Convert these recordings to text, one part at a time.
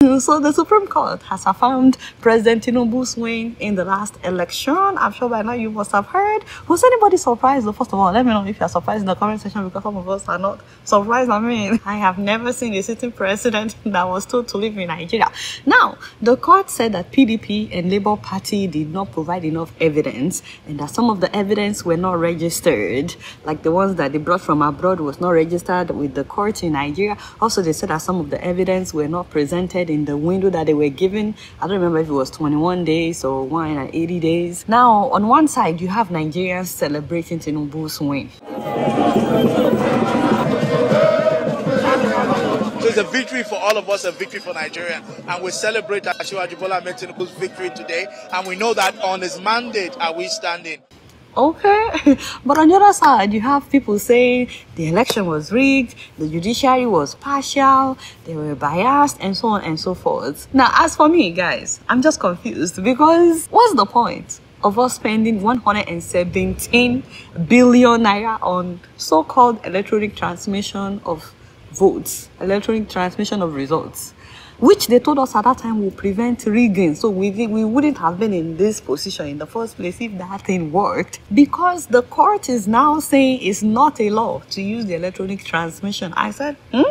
So the Supreme Court has affirmed President Tinubu's win in the last election. I'm sure by now you must have heard. Was anybody surprised? First of all, let me know if you're surprised in the comment section, because some of us are not surprised. I mean, I have never seen a sitting president that was told to live in Nigeria. Now, the court said that PDP and Labour Party did not provide enough evidence, and that some of the evidence were not registered, like the ones that they brought from abroad was not registered with the court in Nigeria. Also, they said that some of the evidence were not presented in the window that they were given. I don't remember if it was 21 days or 180 days. Now, on one side, you have Nigerians celebrating Tinubu's win. So it's a victory for all of us, a victory for Nigeria. And we celebrate Asiwaju Bola Ahmed Tinubu's victory today. And we know that on his mandate are we standing. Okay, but on the other side, you have people saying the election was rigged, the judiciary was partial, they were biased, and so on and so forth. Now, as for me, guys, I'm just confused, because what's the point of us spending 117 billion naira on so-called electronic transmission of votes, electronic transmission of results, which they told us at that time will prevent rigging? So we wouldn't have been in this position in the first place if that thing worked, because the court is now saying it's not a law to use the electronic transmission. I said, you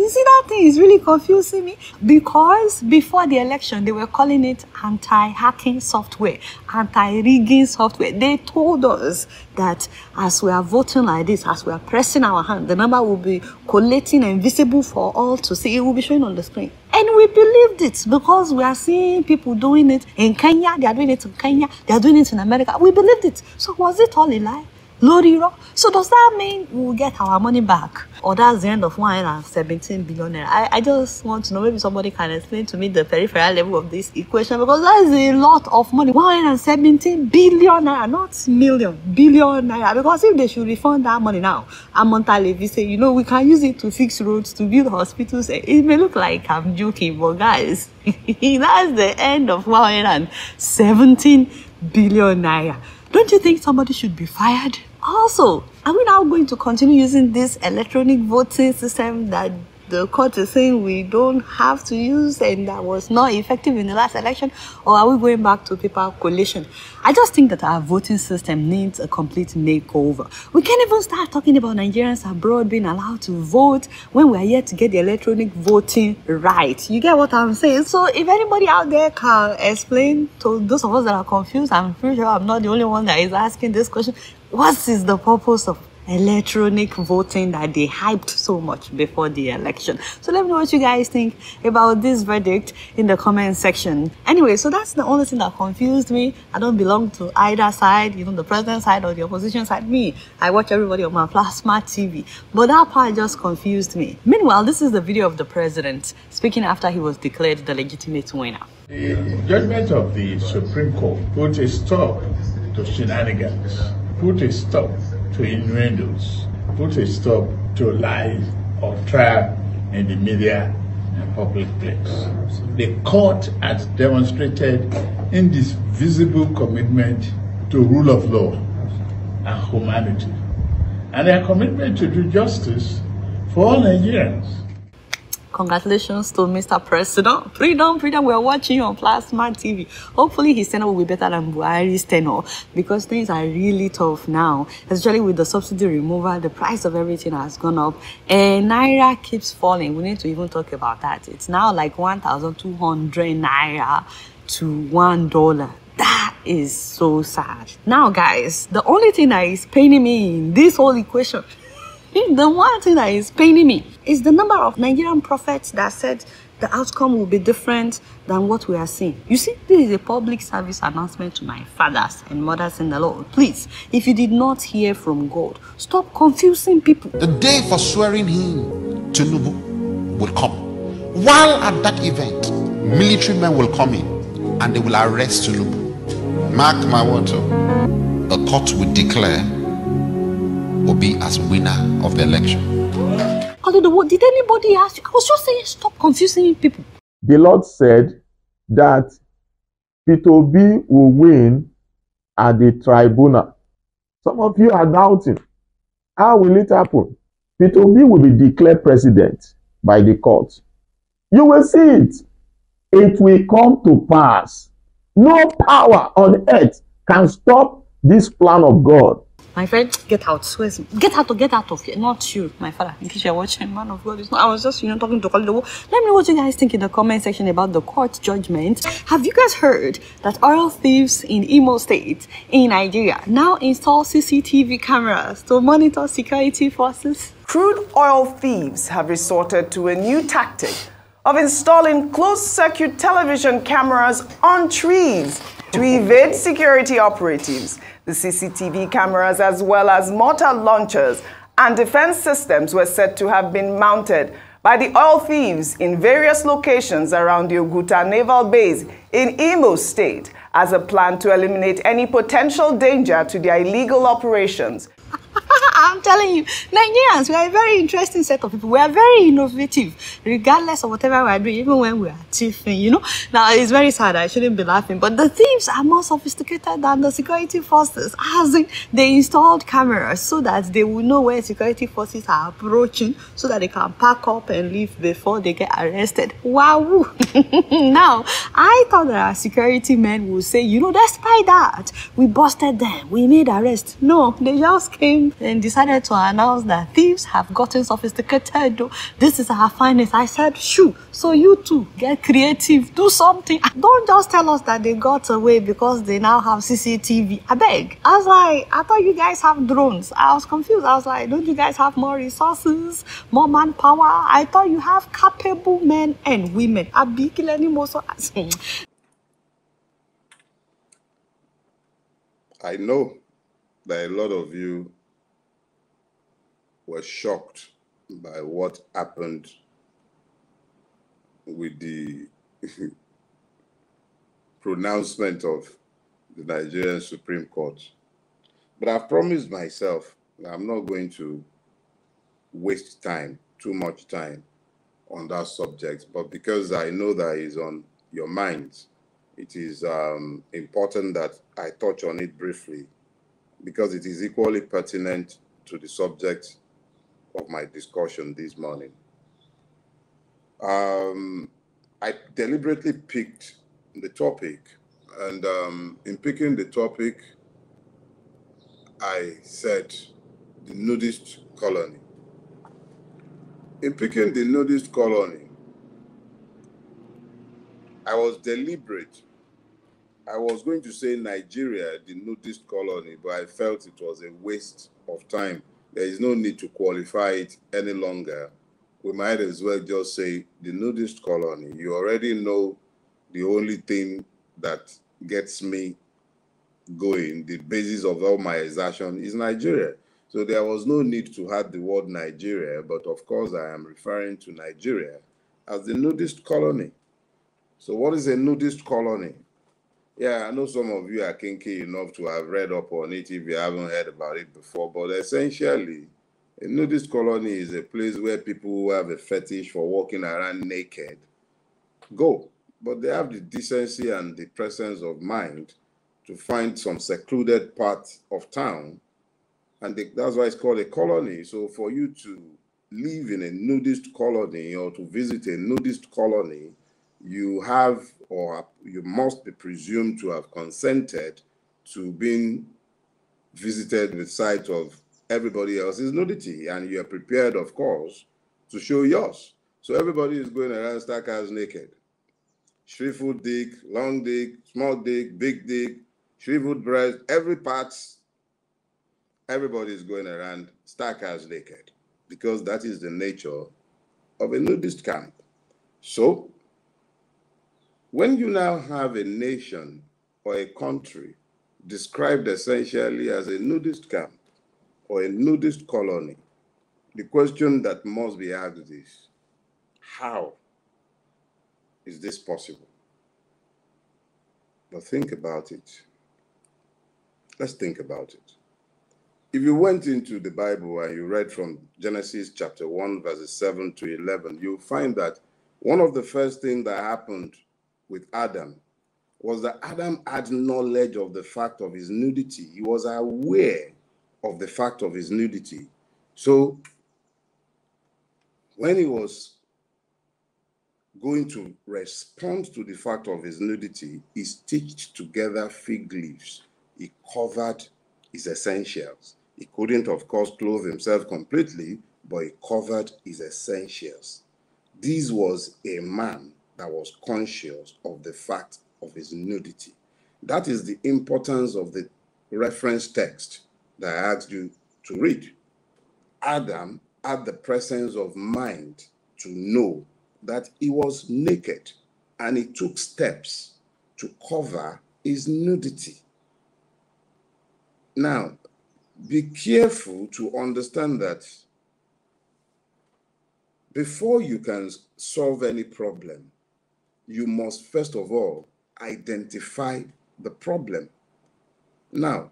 see, that thing is really confusing me, because before the election they were calling it anti-hacking software, anti-rigging software. They told us that as we are voting like this, as we are pressing our hand, the number will be collating and visible for all to see. It will be showing on the screen. And we believed it, because we are seeing people doing it in Kenya, they are doing it in Kenya, they are doing it in America. We believed it. So was it all a lie? Loriro? So does that mean we'll get our money back? Or that's the end of 117 billion naira? I just want to know, maybe somebody can explain to me the peripheral level of this equation, because that is a lot of money. 117 billion naira, not million, billion naira. Because if they should refund that money now, Amonta Levy say, you know, we can use it to fix roads, to build hospitals. It may look like I'm joking, but guys, that's the end of 117 billion naira. Don't you think somebody should be fired? Also, are we now going to continue using this electronic voting system that the court is saying we don't have to use and that was not effective in the last election? Or are we going back to paper collation? I just think that our voting system needs a complete makeover. We can't even start talking about Nigerians abroad being allowed to vote when we are yet to get the electronic voting right. You get what I'm saying? So if anybody out there can explain to those of us that are confused, I'm pretty sure I'm not the only one that is asking this question. What is the purpose of electronic voting that they hyped so much before the election? So let me know what you guys think about this verdict in the comment section. Anyway, so that's the only thing that confused me. I don't belong to either side, you know, the president side or the opposition side. Me, I watch everybody on my plasma TV, but that part just confused me. Meanwhile, this is the video of the president speaking after he was declared the legitimate winner. The judgment of the Supreme Court put a stop to shenanigans, put a stop to innuendos, put a stop to lies of trial in the media and public place. The court has demonstrated indivisible commitment to rule of law and humanity, and their commitment to do justice for all Nigerians. Congratulations to Mr. President. Freedom, freedom. We're watching you on Plasma TV. Hopefully his tenure will be better than Buhari's tenure, because things are really tough now, especially with the subsidy removal. The price of everything has gone up and Naira keeps falling. We need to even talk about that. It's now like 1,200 Naira to $1. That is so sad. Now, guys, the only thing that is paining me in this whole equation, the one thing that is paining me is the number of Nigerian prophets that said the outcome will be different than what we are seeing. You see, this is a public service announcement to my fathers and mothers in the Lord. Please, if you did not hear from God, stop confusing people. The day for swearing in Tinubu will come. While at that event, military men will come in and they will arrest Tinubu. Mark my words. The court will declare Obi as winner of the election. Did anybody ask you? I was just saying, stop confusing people. The Lord said that Peter Obi will win at the tribunal. Some of you are doubting. How will it happen? Peter Obi will be declared president by the court. You will see it. it will come to pass. No power on earth can stop this plan of God. My friend, get out. Get out of here. Not you, my father. In case you're watching, man of God. It's not, I was just, talking to Kanu. Let me know what you guys think in the comment section about the court judgment. Have you guys heard that oil thieves in Imo State, in Nigeria, now install CCTV cameras to monitor security forces? Crude oil thieves have resorted to a new tactic of installing closed-circuit television cameras on trees to evade security operatives. The CCTV cameras, as well as mortar launchers and defense systems, were said to have been mounted by the oil thieves in various locations around the Oguta Naval Base in Imo State as a plan to eliminate any potential danger to their illegal operations. I'm telling you, Nigerians, we are a very interesting set of people. We are very innovative, regardless of whatever we are doing, even when we are thieving, Now, it's very sad. I shouldn't be laughing, but the thieves are more sophisticated than the security forces. As in, they installed cameras so that they will know when security forces are approaching, so that they can pack up and leave before they get arrested. Wow! Now, I thought that our security men would say, despite that, we busted them, we made arrests. No, they just came and decided to announce that thieves have gotten sophisticated. This is our finest. I said, shoo. So you too, get creative, do something. Don't just tell us that they got away because they now have CCTV. I beg. I was like, I thought you guys have drones. I was confused. I was like, don't you guys have more resources, more manpower? I thought you have capable men and women. I know that a lot of you were shocked by what happened with the pronouncement of the Nigerian Supreme Court. But I've promised myself that I'm not going to waste too much time on that subject, but because I know that it's on your minds, it is important that I touch on it briefly, because it is equally pertinent to the subject of my discussion this morning. I deliberately picked the topic, and in picking the topic, I said the nudist colony. In picking the nudist colony, I was deliberate. I was going to say Nigeria, the nudist colony, but I felt it was a waste of time. There is no need to qualify it any longer. We might as well just say the nudist colony. You already know the only thing that gets me going, the basis of all my exertion, is Nigeria. So there was no need to add the word Nigeria, but of course I am referring to Nigeria as the nudist colony. So what is a nudist colony? Yeah, I know some of you are kinky enough to have read up on it if you haven't heard about it before, but essentially, a nudist colony is a place where people who have a fetish for walking around naked go, but they have the decency and the presence of mind to find some secluded part of town, and that's why it's called a colony. So for you to live in a nudist colony or to visit a nudist colony, you have, or you must be presumed to have consented to being visited with sight of everybody else's nudity, and you're prepared, of course, to show yours. So everybody is going around stark as naked. Shriveled dick, long dick, small dick, big dick, shriveled breast, every part, everybody is going around stark as naked, because that is the nature of a nudist camp. So when you now have a nation or a country described essentially as a nudist camp or a nudist colony, the question that must be asked is, how is this possible? But think about it. Let's think about it. If you went into the Bible and you read from Genesis chapter 1, verses 7 to 11, you'll find that one of the first things that happened with Adam was that Adam had knowledge of the fact of his nudity. He was aware of the fact of his nudity. So when he was going to respond to the fact of his nudity, he stitched together fig leaves. He covered his essentials. He couldn't, of course, clothe himself completely, but he covered his essentials. This was a man that was conscious of the fact of his nudity. That is the importance of the reference text that I asked you to read. Adam had the presence of mind to know that he was naked, and he took steps to cover his nudity. Now, be careful to understand that before you can solve any problem, you must first of all identify the problem. Now,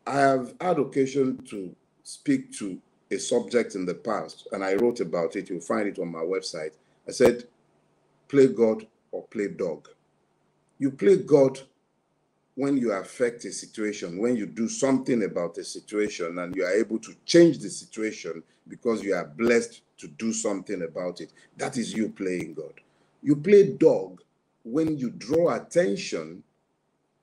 I have had occasion to speak to a subject in the past, and I wrote about it. You'll find it on my website. I said, play God or play dog. You play God when you affect a situation, when you do something about a situation and you are able to change the situation because you are blessed to do something about it. That is you playing God. You play dog when you draw attention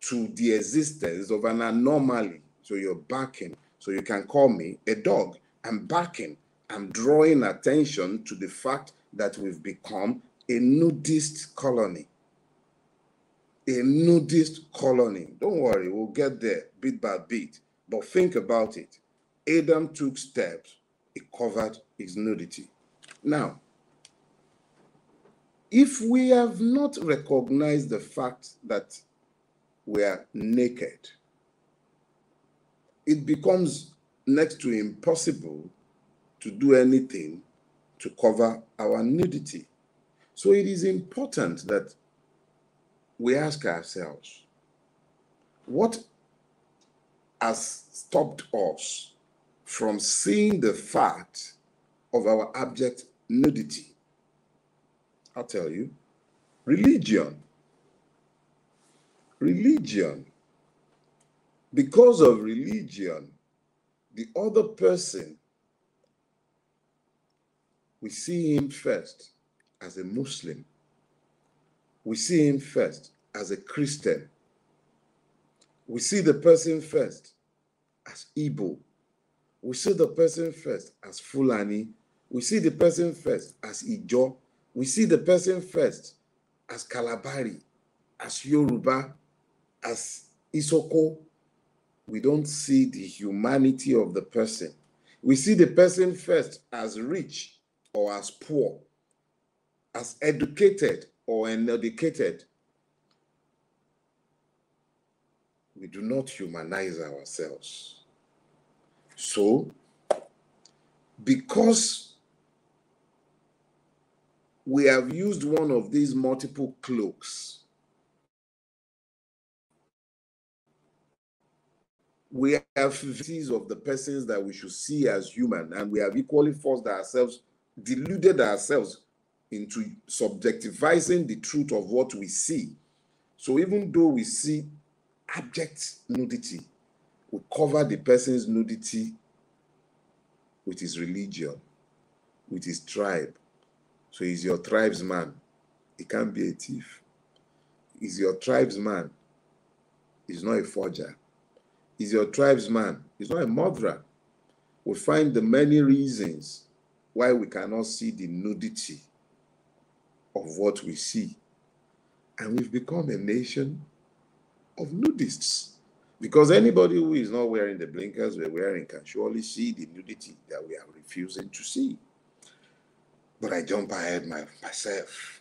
to the existence of an anomaly. So you're barking. So you can call me a dog. I'm barking. I'm drawing attention to the fact that we've become a nudist colony. A nudist colony. Don't worry, we'll get there bit by bit. But think about it. Adam took steps. He covered his nudity. Now, if we have not recognized the fact that we are naked, it becomes next to impossible to do anything to cover our nudity. So it is important that we ask ourselves, what has stopped us from seeing the fact of our abject nudity? I'll tell you, religion. Religion. Because of religion, the other person, we see him first as a Muslim. We see him first as a Christian. We see the person first as Igbo. We see the person first as Fulani. We see the person first as Ijo. We see the person first as Kalabari, as Yoruba, as Isoko. We don't see the humanity of the person. We see the person first as rich or as poor, as educated or uneducated. We do not humanize ourselves. So, because we have used one of these multiple cloaks, we have views of the persons that we should see as human, and we have equally forced ourselves, deluded ourselves into subjectivizing the truth of what we see. So even though we see abject nudity, we cover the person's nudity with his religion, with his tribe. So he's your tribesman. He can't be a thief. He's your tribesman. He's not a forger. He's your tribesman. He's not a murderer. We find the many reasons why we cannot see the nudity of what we see. And we've become a nation of nudists. Because anybody who is not wearing the blinkers we're wearing can surely see the nudity that we are refusing to see. But I jump ahead myself.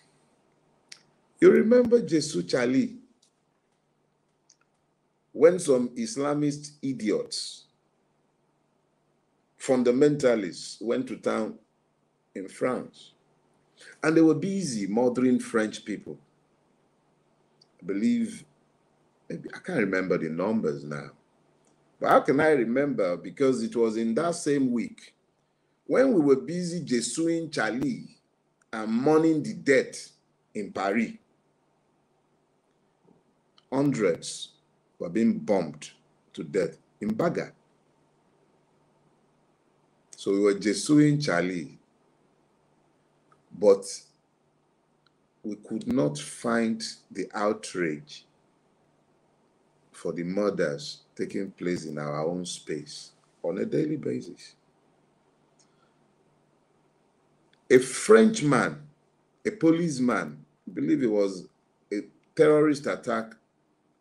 You remember Jesus Charlie, when some Islamist idiots, fundamentalists, went to town in France, and they were busy murdering French people. I believe, maybe, I can't remember the numbers now. But how can I remember? Because it was in that same week when we were busy Jesuing Charlie and mourning the death in Paris. Hundreds were being bombed to death in Baga. So we were Jesuing Charlie. But we could not find the outrage for the murders taking place in our own space on a daily basis. A Frenchman, a policeman, I believe it was a terrorist attack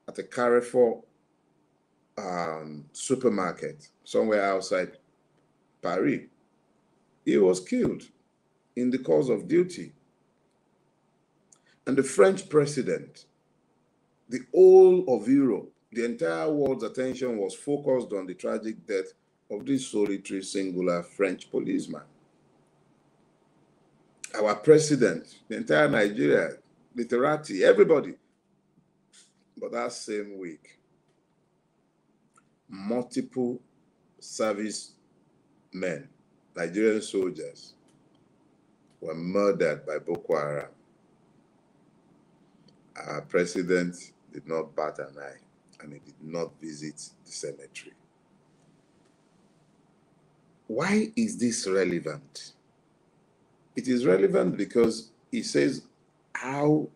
at a Carrefour supermarket somewhere outside Paris. He was killed in the course of duty. And the French president, the whole of Europe, the entire world's attention was focused on the tragic death of this solitary, singular French policeman. Our president, the entire Nigeria, literati, everybody. But that same week, multiple service men, Nigerian soldiers, were murdered by Boko Haram. Our president did not bat an eye, and he did not visit the cemetery. Why is this relevant? It is relevant because it says how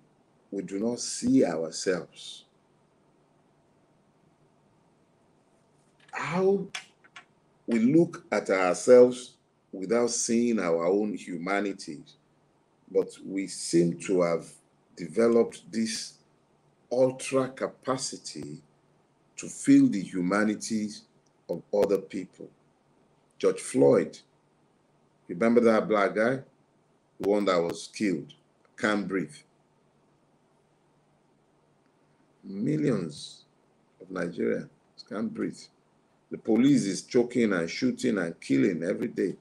we do not see ourselves. How we look at ourselves without seeing our own humanity, but we seem to have developed this ultra capacity to feel the humanities of other people. George Floyd, remember that black guy? The one that was killed, can't breathe. Millions of Nigerians can't breathe. The police is choking and shooting and killing every day.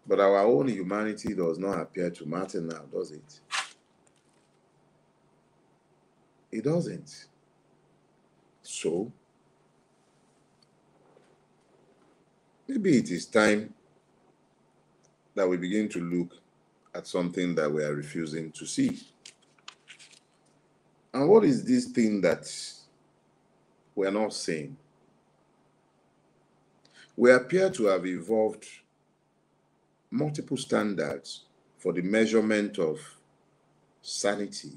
But our own humanity does not appear to matter now, does it? It doesn't. So, maybe it is time that we begin to look at something that we are refusing to see. And what is this thing that we are not seeing? We appear to have evolved multiple standards for the measurement of sanity.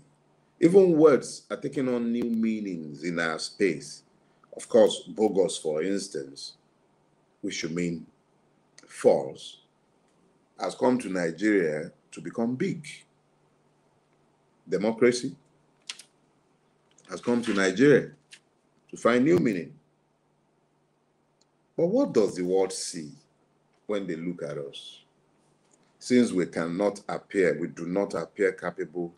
Even words are taking on new meanings in our space. Of course, bogus, for instance, which should mean false, has come to Nigeria to become big. Democracy has come to Nigeria to find new meaning. But what does the world see when they look at us? Since we cannot appear, we do not appear capable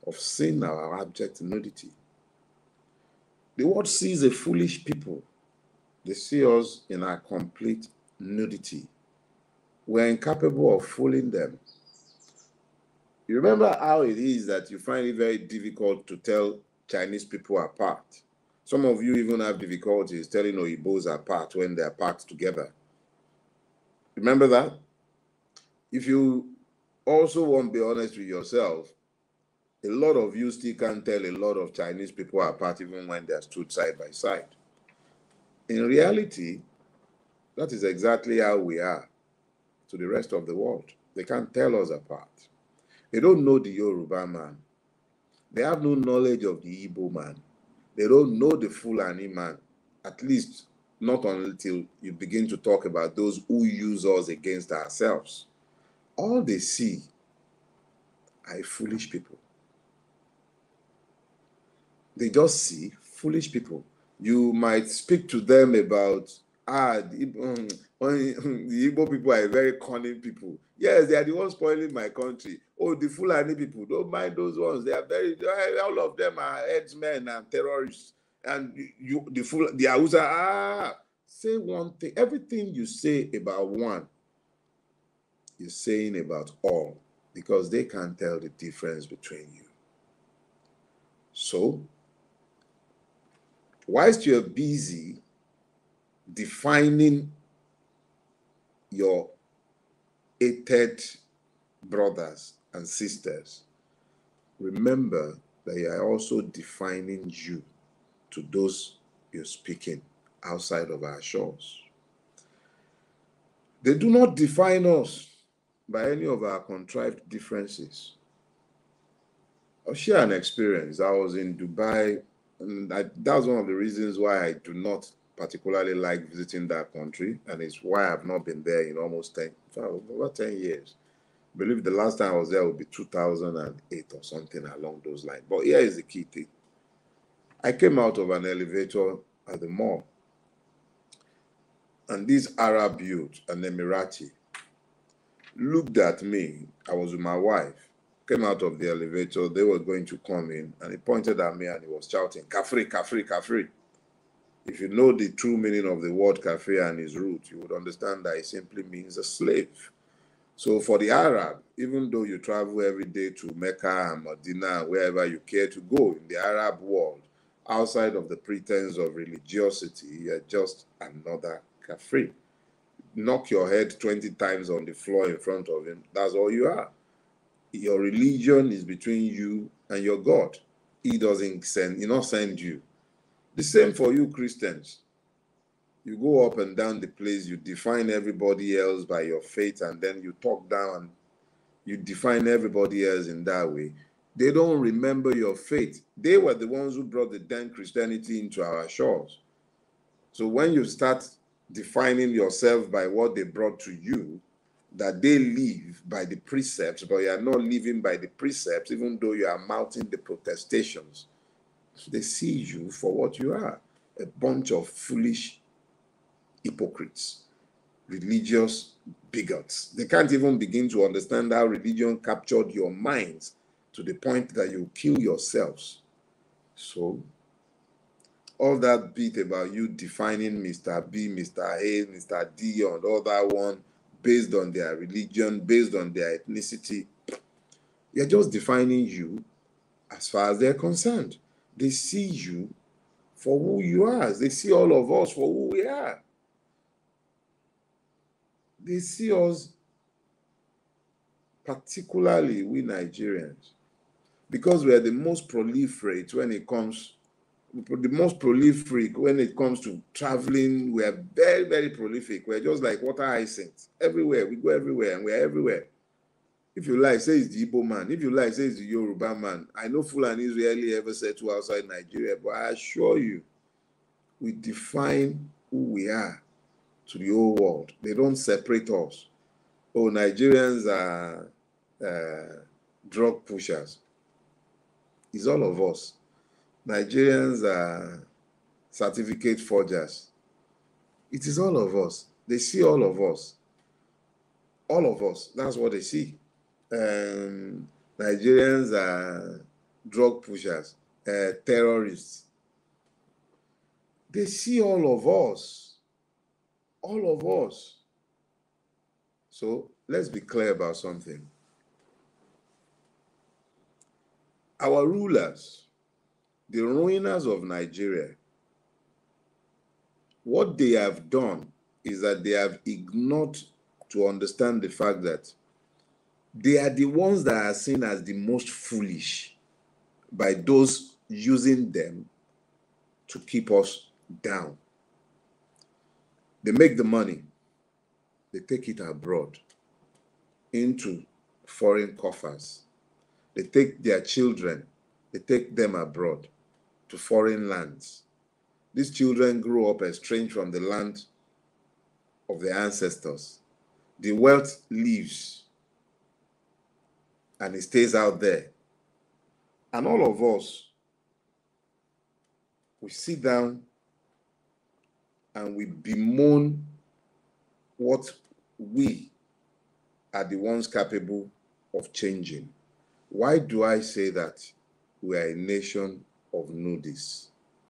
of seeing our abject nudity. The world sees a foolish people. They see us in our complete nudity. We're incapable of fooling them. You remember how it is that you find it very difficult to tell Chinese people apart. Some of you even have difficulties telling Oyibos apart when they're packed together. Remember that? If you also won't be honest with yourself, a lot of you still can't tell a lot of Chinese people apart even when they're stood side by side. In reality, that is exactly how we are to the rest of the world. They can't tell us apart. They don't know the Yoruba man. They have no knowledge of the Igbo man. They don't know the Fulani man, at least not until you begin to talk about those who use us against ourselves. All they see are foolish people. They just see foolish people. You might speak to them about, the Igbo people are very cunning people. Yes, they are the ones spoiling my country. Oh, the Fulani people, don't mind those ones. They are all of them are headsmen and terrorists. And the Hausa, say one thing. Everything you say about one, you're saying about all, because they can't tell the difference between you. So, whilst you're busy defining your hated brothers and sisters, remember that you are also defining you to those you're speaking outside of our shores. They do not define us by any of our contrived differences. I'll share an experience. I was in Dubai, and that's one of the reasons why I do not particularly like visiting that country, and it's why I've not been there in almost over 10 years. I believe the last time I was there would be 2008 or something along those lines. But here is the key thing. I came out of an elevator at the mall, and this Arab youth, an Emirati, looked at me. I was with my wife, came out of the elevator. They were going to come in, and he pointed at me and he was shouting, "Kafri, Kafri, Kafri." If you know the true meaning of the word Kafri and its root, you would understand that it simply means a slave. So for the Arab, even though you travel every day to Mecca and Medina, wherever you care to go in the Arab world, outside of the pretense of religiosity, you're just another Kafri. Knock your head 20 times on the floor in front of him. That's all you are. Your religion is between you and your God. He not send you. The same for you Christians. You go up and down the place, you define everybody else by your faith, and then you talk down and you define everybody else in that way. They don't remember your faith. They were the ones who brought the damn Christianity into our shores. So when you start defining yourself by what they brought to you, that they live by the precepts, but you are not living by the precepts, even though you are mounting the protestations, they see you for what you are, a bunch of foolish hypocrites, religious bigots. They can't even begin to understand how religion captured your minds to the point that you kill yourselves. So all that bit about you defining Mr. B, Mr. A, Mr. D, and all that one based on their religion, based on their ethnicity, you're just defining you as far as they're concerned. They see you for who you are. They see all of us for who we are. They see us, particularly we Nigerians, because we are the most proliferate when it comes to traveling. We are very, very prolific. We're just like water hyacinths. Everywhere. We go everywhere, and we're everywhere. If you like, say it's the Igbo man. If you like, say it's the Yoruba man. I know Fulani rarely ever settle outside Nigeria, but I assure you, we define who we are to the whole world. They don't separate us. Oh, Nigerians are drug pushers. It's all of us. Nigerians are certificate forgers. It is all of us. They see all of us. All of us. That's what they see. Nigerians are drug pushers, terrorists. They see all of us. All of us. So let's be clear about something. Our rulers, the ruiners of Nigeria, what they have done is that they have ignored to understand the fact that they are the ones that are seen as the most foolish by those using them to keep us down. They make the money, they take it abroad into foreign coffers. They take their children, they take them abroad to foreign lands. These children grow up estranged from the land of their ancestors. The wealth leaves and it stays out there. And all of us, we sit down and we bemoan what we are the ones capable of changing. Why do I say that? We are a nation of nudists.